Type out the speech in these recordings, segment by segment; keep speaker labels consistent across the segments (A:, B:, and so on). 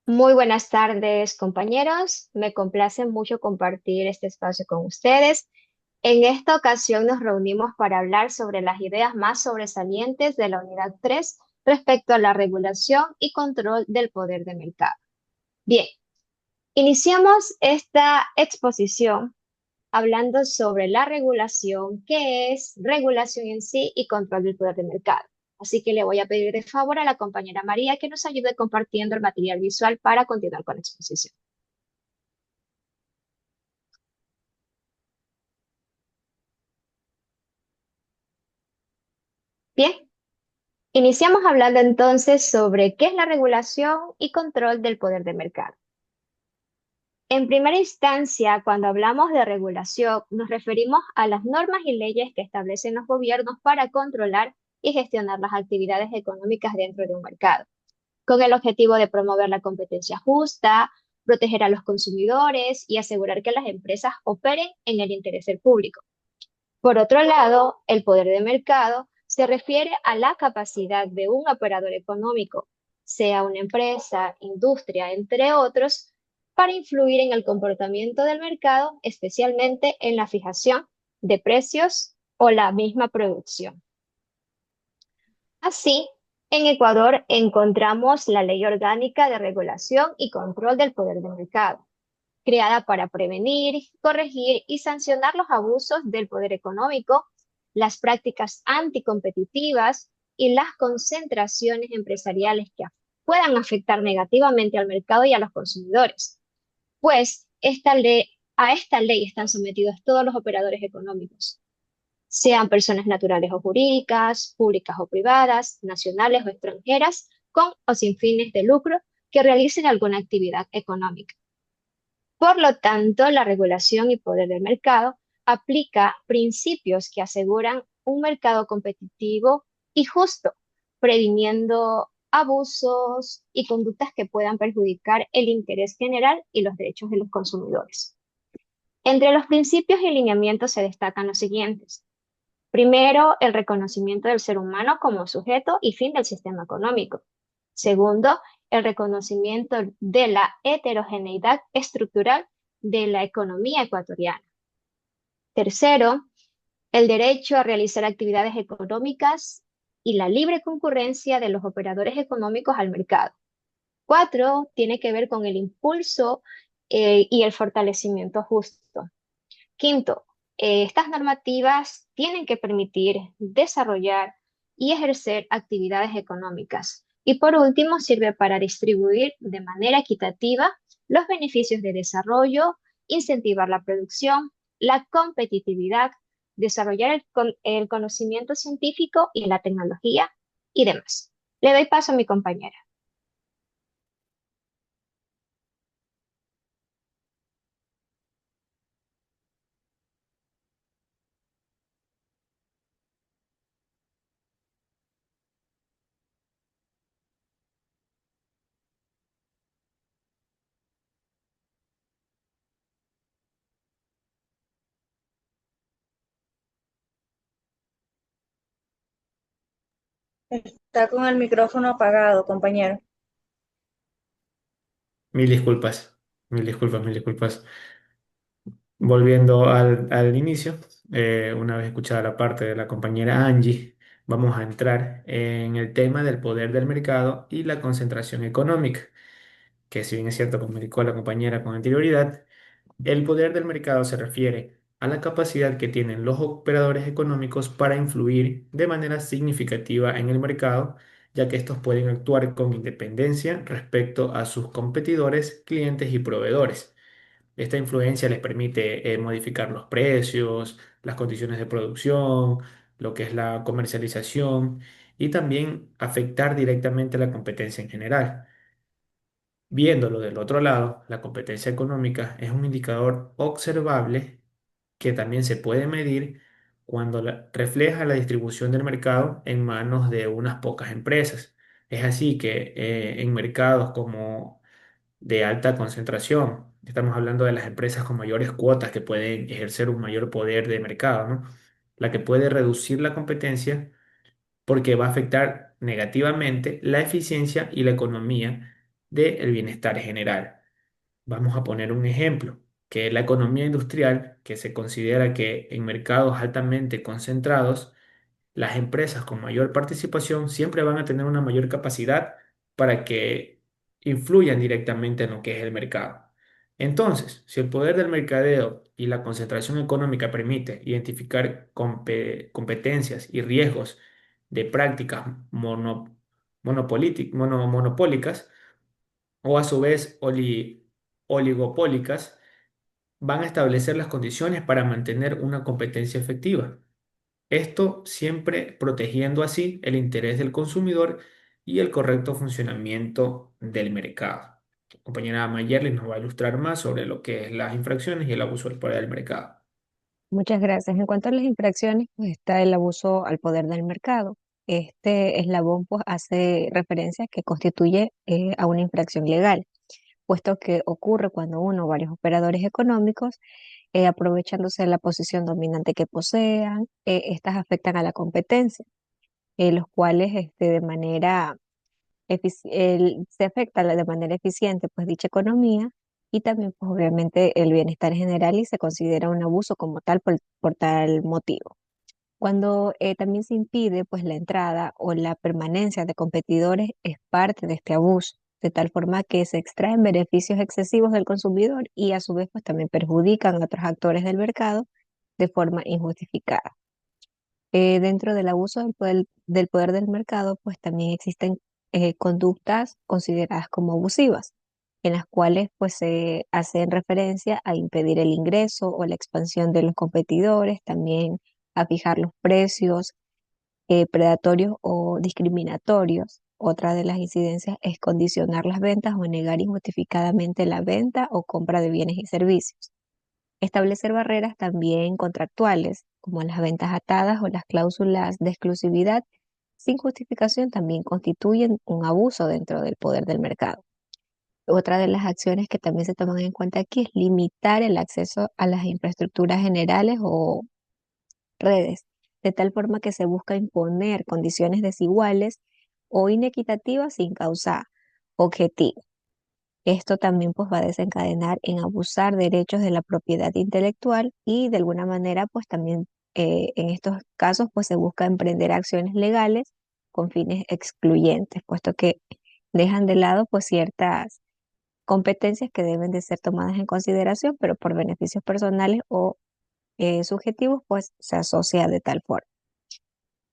A: Muy buenas tardes, compañeros. Me complace mucho compartir este espacio con ustedes. En esta ocasión nos reunimos para hablar sobre las ideas más sobresalientes de la Unidad 3 respecto a la regulación y control del poder de mercado. Bien, iniciamos esta exposición hablando sobre la regulación, qué es regulación en sí y control del poder de mercado. Así que le voy a pedir de favor a la compañera María que nos ayude compartiendo el material visual para continuar con la exposición. Bien, iniciamos hablando entonces sobre qué es la regulación y control del poder de mercado. En primera instancia, cuando hablamos de regulación, nos referimos a las normas y leyes que establecen los gobiernos para controlar y gestionar las actividades económicas dentro de un mercado, con el objetivo de promover la competencia justa, proteger a los consumidores y asegurar que las empresas operen en el interés del público. Por otro lado, el poder de mercado se refiere a la capacidad de un operador económico, sea una empresa, industria, entre otros, para influir en el comportamiento del mercado, especialmente en la fijación de precios o la misma producción. Así, en Ecuador encontramos la Ley Orgánica de Regulación y Control del Poder de Mercado, creada para prevenir, corregir y sancionar los abusos del poder económico, las prácticas anticompetitivas y las concentraciones empresariales que puedan afectar negativamente al mercado y a los consumidores. Pues a esta ley están sometidos todos los operadores económicos, sean personas naturales o jurídicas, públicas o privadas, nacionales o extranjeras, con o sin fines de lucro, que realicen alguna actividad económica. Por lo tanto, la regulación y poder del mercado aplica principios que aseguran un mercado competitivo y justo, previniendo abusos y conductas que puedan perjudicar el interés general y los derechos de los consumidores. Entre los principios y lineamientos se destacan los siguientes. Primero, el reconocimiento del ser humano como sujeto y fin del sistema económico. Segundo, el reconocimiento de la heterogeneidad estructural de la economía ecuatoriana. Tercero, el derecho a realizar actividades económicas y la libre concurrencia de los operadores económicos al mercado. Cuatro, tiene que ver con el impulso y el fortalecimiento justo. Quinto, estas normativas tienen que permitir desarrollar y ejercer actividades económicas. Y por último, sirve para distribuir de manera equitativa los beneficios de desarrollo, incentivar la producción, la competitividad, desarrollar el conocimiento científico y la tecnología y demás. Le doy paso a mi compañera.
B: Está con el micrófono apagado, compañero.
C: Mil disculpas, mil disculpas, mil disculpas. Volviendo al inicio, una vez escuchada la parte de la compañera Angie, vamos a entrar en el tema del poder del mercado y la concentración económica, que si bien es cierto, como indicó la compañera con anterioridad, el poder del mercado se refiere a la capacidad que tienen los operadores económicos para influir de manera significativa en el mercado, ya que estos pueden actuar con independencia respecto a sus competidores, clientes y proveedores. Esta influencia les permite modificar los precios, las condiciones de producción, lo que es la comercialización y también afectar directamente la competencia en general. Viéndolo del otro lado, la competencia económica es un indicador observable que también se puede medir cuando refleja la distribución del mercado en manos de unas pocas empresas. Es así que en mercados como de alta concentración, estamos hablando de las empresas con mayores cuotas que pueden ejercer un mayor poder de mercado, ¿no? La que puede reducir la competencia porque va a afectar negativamente la eficiencia y la economía del bienestar general. Vamos a poner un ejemplo, que es la economía industrial, que se considera que en mercados altamente concentrados, las empresas con mayor participación siempre van a tener una mayor capacidad para que influyan directamente en lo que es el mercado. Entonces, si el poder del mercadeo y la concentración económica permite identificar competencias y riesgos de prácticas monopólicas o a su vez oligopólicas, van a establecer las condiciones para mantener una competencia efectiva. Esto siempre protegiendo así el interés del consumidor y el correcto funcionamiento del mercado. La compañera Mayerly nos va a ilustrar más sobre lo que es las infracciones y el abuso del poder del mercado.
D: Muchas gracias. En cuanto a las infracciones, pues está el abuso al poder del mercado. Este eslabón pues hace referencia a que constituye a una infracción legal, puesto que ocurre cuando uno o varios operadores económicos, aprovechándose de la posición dominante que posean, estas afectan a la competencia, los cuales de manera se afecta de manera eficiente pues dicha economía y también pues obviamente el bienestar general y se considera un abuso como tal por tal motivo. Cuando también se impide pues la entrada o la permanencia de competidores es parte de este abuso, de tal forma que se extraen beneficios excesivos del consumidor y a su vez pues también perjudican a otros actores del mercado de forma injustificada. Dentro del abuso del poder del mercado, pues también existen conductas consideradas como abusivas, en las cuales pues se hacen referencia a impedir el ingreso o la expansión de los competidores, también a fijar los precios predatorios o discriminatorios. Otra de las incidencias es condicionar las ventas o negar injustificadamente la venta o compra de bienes y servicios. Establecer barreras también contractuales, como las ventas atadas o las cláusulas de exclusividad, sin justificación también constituyen un abuso dentro del poder del mercado. Otra de las acciones que también se toman en cuenta aquí es limitar el acceso a las infraestructuras generales o redes, de tal forma que se busca imponer condiciones desiguales o inequitativas sin causa objetiva. Esto también pues va a desencadenar en abusar derechos de la propiedad intelectual y de alguna manera pues también en estos casos pues se busca emprender acciones legales con fines excluyentes, puesto que dejan de lado pues ciertas competencias que deben de ser tomadas en consideración, pero por beneficios personales o subjetivos pues se asocia de tal forma.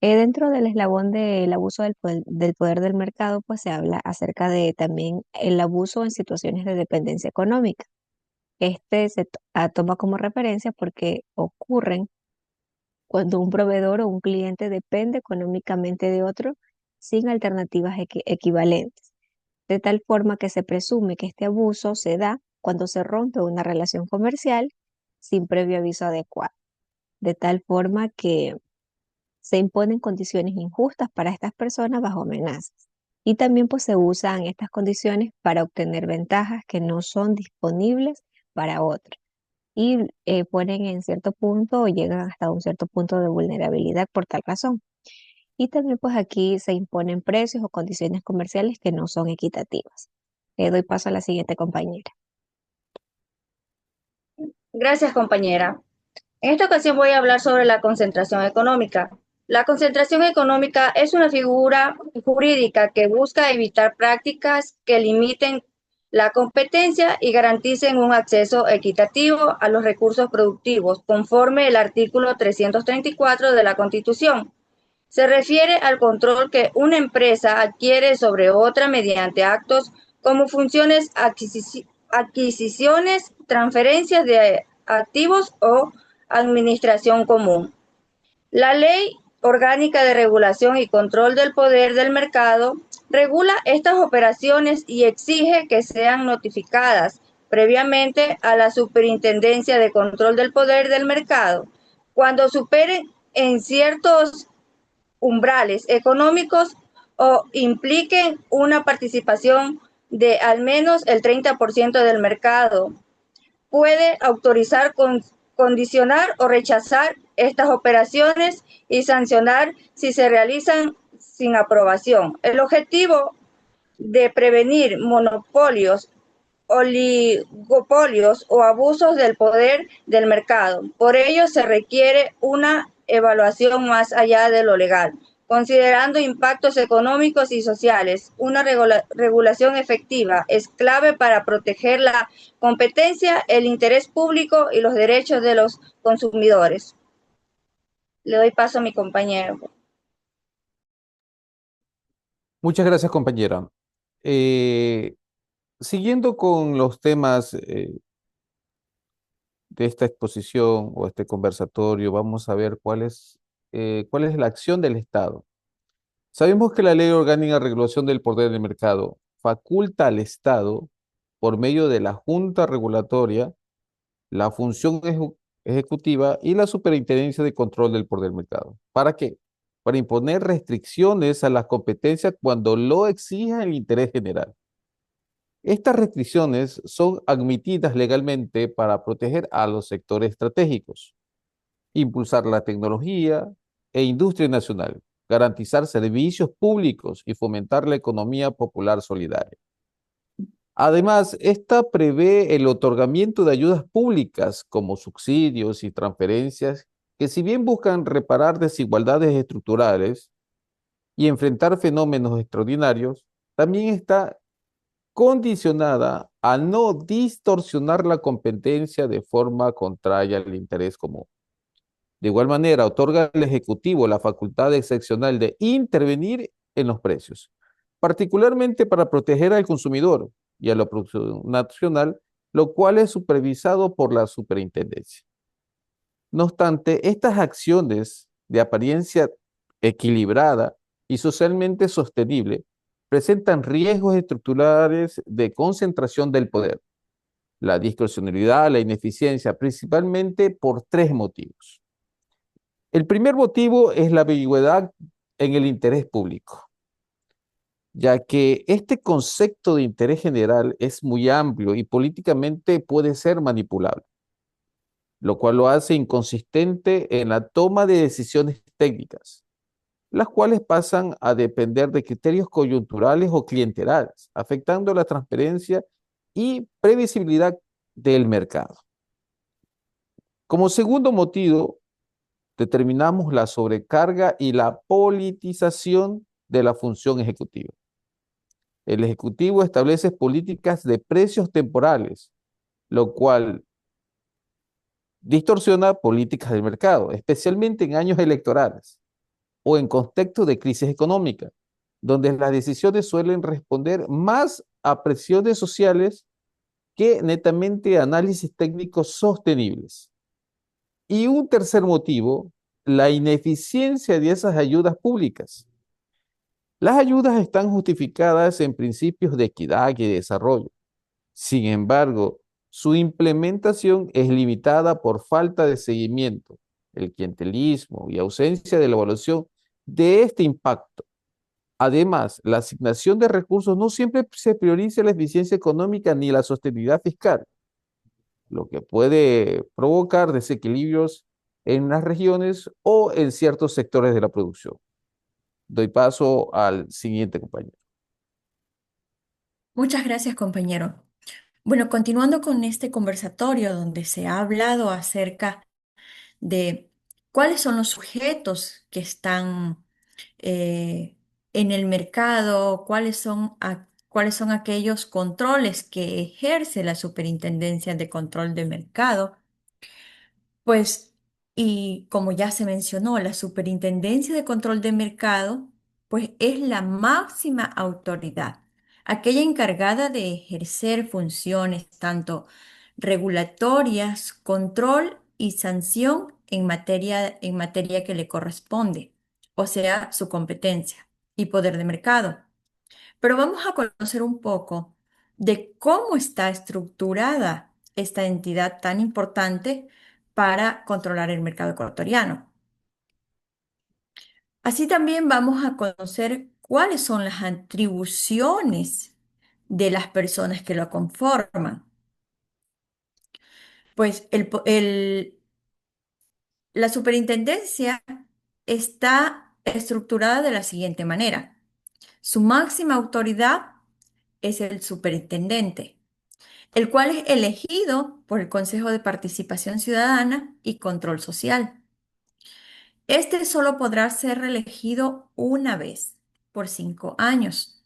D: Dentro del eslabón del abuso del poder del mercado, pues se habla acerca de también el abuso en situaciones de dependencia económica. Toma como referencia porque ocurren cuando un proveedor o un cliente depende económicamente de otro sin alternativas equivalentes, de tal forma que se presume que este abuso se da cuando se rompe una relación comercial sin previo aviso adecuado, de tal forma que se imponen condiciones injustas para estas personas bajo amenazas. Y también pues se usan estas condiciones para obtener ventajas que no son disponibles para otros. Y ponen en cierto punto o llegan hasta un cierto punto de vulnerabilidad por tal razón. Y también pues aquí se imponen precios o condiciones comerciales que no son equitativas. Le doy paso a la siguiente compañera.
B: Gracias, compañera. En esta ocasión voy a hablar sobre la concentración económica. La concentración económica es una figura jurídica que busca evitar prácticas que limiten la competencia y garanticen un acceso equitativo a los recursos productivos, conforme el artículo 334 de la Constitución. Se refiere al control que una empresa adquiere sobre otra mediante actos como funciones, adquisiciones, transferencias de activos o administración común. La Ley Orgánica de Regulación y Control del Poder del Mercado regula estas operaciones y exige que sean notificadas previamente a la Superintendencia de Control del Poder del Mercado cuando superen en ciertos umbrales económicos o impliquen una participación de al menos el 30% del mercado. Puede autorizar, condicionar o rechazar estas operaciones y sancionar si se realizan sin aprobación. El objetivo de prevenir monopolios, oligopolios o abusos del poder del mercado. Por ello, se requiere una evaluación más allá de lo legal, considerando impactos económicos y sociales. Una regulación efectiva es clave para proteger la competencia, el interés público y los derechos de los consumidores. Le doy paso a mi compañero.
E: Muchas gracias, compañera. Eh, Siguiendo con los temas de esta exposición o este conversatorio, vamos a ver cuál es la acción del Estado. Sabemos que la Ley Orgánica de Regulación del Poder del Mercado faculta al Estado, por medio de la Junta Regulatoria, la función ejecutiva y la Superintendencia de Control del Poder del Mercado. ¿Para qué? Para imponer restricciones a las competencias cuando lo exija el interés general. Estas restricciones son admitidas legalmente para proteger a los sectores estratégicos, impulsar la tecnología e industria nacional, garantizar servicios públicos y fomentar la economía popular solidaria. Además, esta prevé el otorgamiento de ayudas públicas como subsidios y transferencias que, si bien buscan reparar desigualdades estructurales y enfrentar fenómenos extraordinarios, también está condicionada a no distorsionar la competencia de forma contraria al interés común. De igual manera, otorga al Ejecutivo la facultad excepcional de intervenir en los precios, particularmente para proteger al consumidor y a la producción nacional, lo cual es supervisado por la superintendencia. No obstante, estas acciones de apariencia equilibrada y socialmente sostenible presentan riesgos estructurales de concentración del poder, la discrecionalidad, la ineficiencia, principalmente por tres motivos. El primer motivo es la ambigüedad en el interés público, ya que este concepto de interés general es muy amplio y políticamente puede ser manipulable, lo cual lo hace inconsistente en la toma de decisiones técnicas, las cuales pasan a depender de criterios coyunturales o clientelares, afectando la transparencia y previsibilidad del mercado. Como segundo motivo, determinamos la sobrecarga y la politización de la función ejecutiva. El Ejecutivo establece políticas de precios temporales, lo cual distorsiona políticas del mercado, especialmente en años electorales o en contextos de crisis económica, donde las decisiones suelen responder más a presiones sociales que netamente a análisis técnicos sostenibles. Y un tercer motivo, la ineficiencia de esas ayudas públicas. Las ayudas están justificadas en principios de equidad y desarrollo. Sin embargo, su implementación es limitada por falta de seguimiento, el clientelismo y ausencia de la evaluación de este impacto. Además, la asignación de recursos no siempre se prioriza la eficiencia económica ni la sostenibilidad fiscal, lo que puede provocar desequilibrios en las regiones o en ciertos sectores de la producción. Doy paso al siguiente compañero.
F: Muchas gracias, compañero. Bueno, continuando con este conversatorio donde se ha hablado acerca de cuáles son los sujetos que están en el mercado, cuáles son aquellos controles que ejerce la Superintendencia de Control de Mercado. Pues, y como ya se mencionó, la Superintendencia de Control de Mercado, pues es la máxima autoridad, aquella encargada de ejercer funciones tanto regulatorias, control y sanción en materia que le corresponde, o sea, su competencia y poder de mercado. Pero vamos a conocer un poco de cómo está estructurada esta entidad tan importante para controlar el mercado ecuatoriano. Así también vamos a conocer cuáles son las atribuciones de las personas que lo conforman. Pues la superintendencia está estructurada de la siguiente manera. Su máxima autoridad es el superintendente, el cual es elegido por el Consejo de Participación Ciudadana y Control Social. Este solo podrá ser reelegido una vez por 5 años.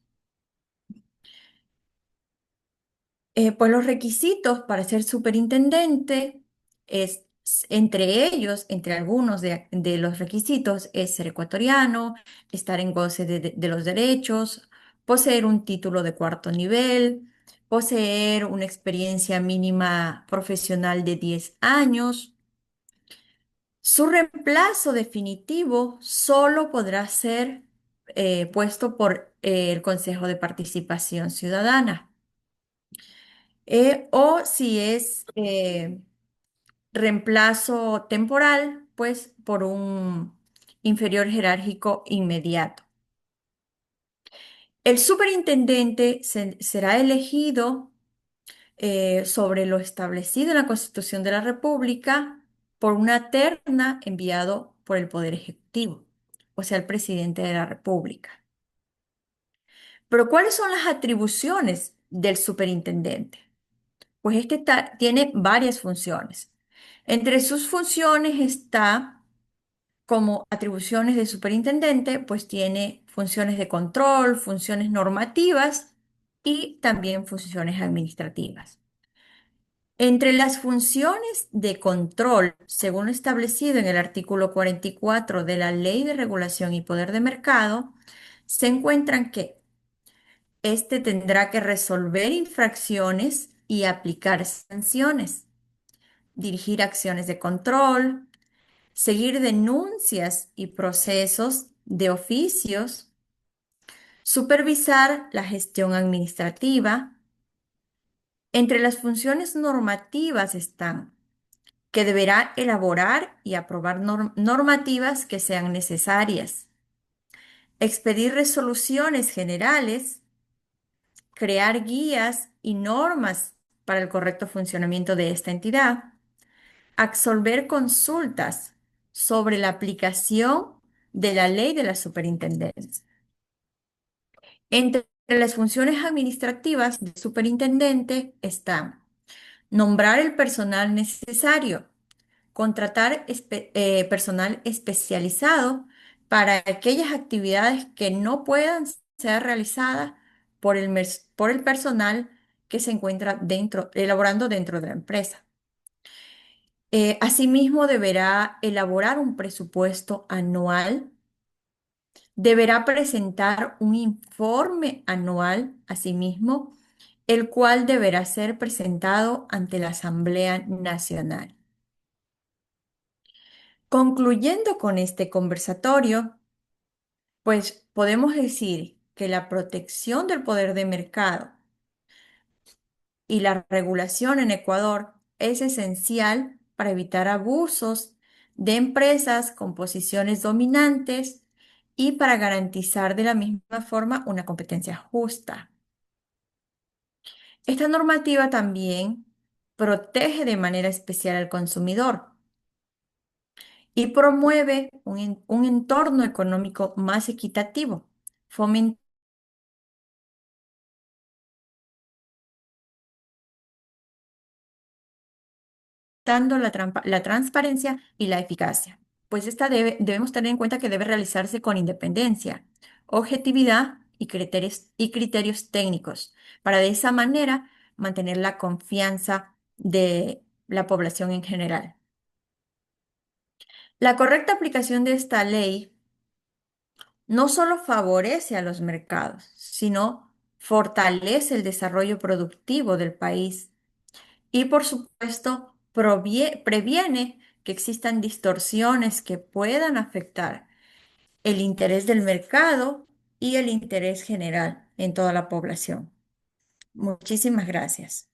F: Pues los requisitos para ser superintendente es, entre ellos, entre algunos de los requisitos, es ser ecuatoriano, estar en goce de los derechos, poseer un título de cuarto nivel, poseer una experiencia mínima profesional de 10 años. Su reemplazo definitivo solo podrá ser puesto por el Consejo de Participación Ciudadana. O si es reemplazo temporal, pues por un inferior jerárquico inmediato. El superintendente será elegido sobre lo establecido en la Constitución de la República por una terna enviado por el Poder Ejecutivo, o sea, el presidente de la República. Pero ¿cuáles son las atribuciones del superintendente? Pues este tiene varias funciones. Entre sus funciones está, como atribuciones de superintendente, pues tiene funciones de control, funciones normativas y también funciones administrativas. Entre las funciones de control, según lo establecido en el artículo 44 de la Ley de Regulación y Poder de Mercado, se encuentran que este tendrá que resolver infracciones y aplicar sanciones, dirigir acciones de control, seguir denuncias y procesos de oficios, supervisar la gestión administrativa. Entre las funciones normativas están que deberá elaborar y aprobar normativas que sean necesarias, expedir resoluciones generales, crear guías y normas para el correcto funcionamiento de esta entidad, absolver consultas sobre la aplicación de la ley de la superintendencia. Entre las funciones administrativas del superintendente están nombrar el personal necesario, contratar personal especializado para aquellas actividades que no puedan ser realizadas por el personal que se encuentra elaborando dentro de la empresa. Asimismo, deberá elaborar un presupuesto anual, deberá presentar un informe anual, asimismo, el cual deberá ser presentado ante la Asamblea Nacional. Concluyendo con este conversatorio, pues podemos decir que la protección del poder de mercado y la regulación en Ecuador es esencial para evitar abusos de empresas con posiciones dominantes y para garantizar de la misma forma una competencia justa. Esta normativa también protege de manera especial al consumidor y promueve un entorno económico más equitativo, fomentando la transparencia y la eficacia. Pues debemos tener en cuenta que debe realizarse con independencia, objetividad y criterios técnicos, para de esa manera mantener la confianza de la población en general. La correcta aplicación de esta ley no solo favorece a los mercados, sino fortalece el desarrollo productivo del país y, por supuesto, previene que existan distorsiones que puedan afectar el interés del mercado y el interés general en toda la población. Muchísimas gracias.